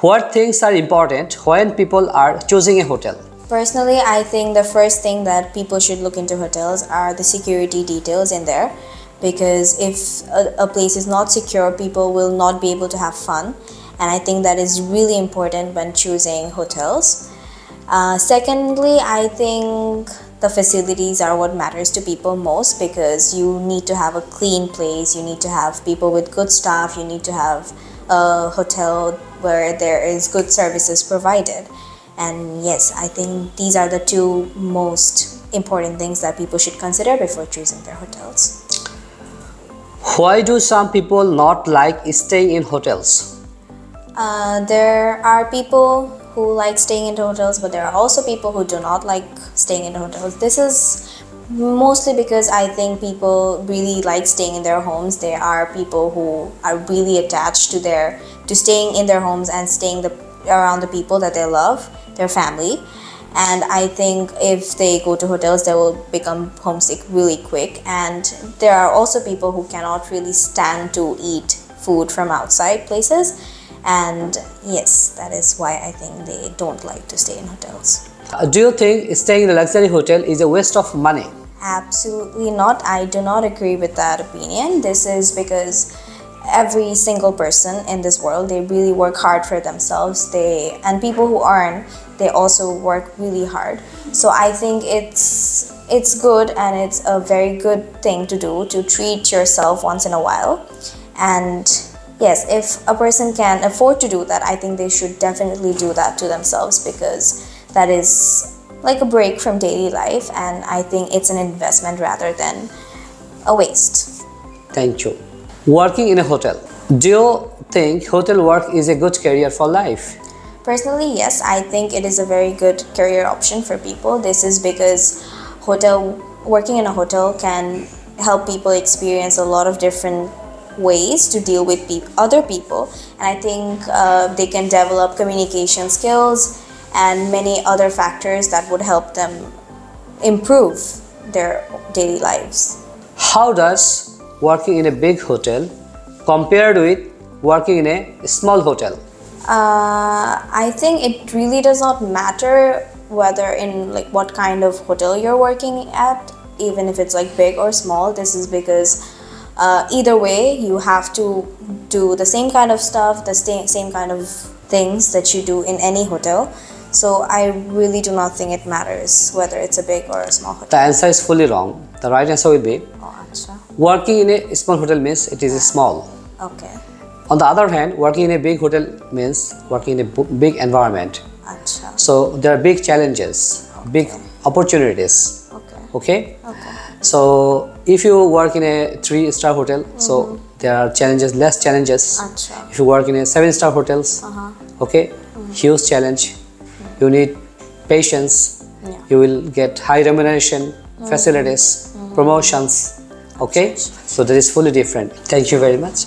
What things are important when people are choosing a hotel? Personally, I think the first thing that people should look into hotels are the security details in there, because if a place is not secure, people will not be able to have fun, and I think that is really important when choosing hotels. Secondly, I think the facilities are what matters to people most, because you need to have a clean place, you need to have people with good staff, you need to have a hotel where there is good services provided. And yes, I think these are the two most important things that people should consider before choosing their hotels. Why do some people not like staying in hotels? There are people who like staying in hotels, but there are also people who do not like staying in hotels. This is mostly because I think people really like staying in their homes. There are people who are really attached to staying in their homes and staying around the people that they love, their family. And I think if they go to hotels, they will become homesick really quick. And there are also people who cannot really stand to eat food from outside places. And yes, that is why I think they don't like to stay in hotels. Do you think staying in a luxury hotel is a waste of money? Absolutely not. I do not agree with that opinion. This is because every single person in this world, they really work hard for themselves. And people who earn, they also work really hard. So I think it's good, and it's a very good thing to do, to treat yourself once in a while. And yes, if a person can afford to do that, I think they should definitely do that to themselves, because that is like a break from daily life, and I think it's an investment rather than a waste. Thank you. Working in a hotel. Do you think hotel work is a good career for life? Personally, yes, I think it is a very good career option for people. This is because working in a hotel can help people experience a lot of different ways to deal with other people, and I think they can develop communication skills and many other factors that would help them improve their daily lives. How does working in a big hotel compared with working in a small hotel? I think it really does not matter whether in what kind of hotel you're working at, even if it's big or small. This is because either way you have to do the same kind of stuff, the same kind of things that you do in any hotel. So I really do not think it matters whether it's a big or a small hotel. The answer is fully wrong. The right answer will be working in a small hotel means it is small. Okay. On the other hand, working in a big hotel means working in a big environment. Achha. So there are big challenges, big opportunities. Okay. So if you work in a 3-star hotel, so there are challenges, less challenges. Achha. If you work in a 7-star hotels, okay, huge challenge. You need patience. You will get high remuneration, facilities, promotions. Okay, so that is fully different. Thank you very much.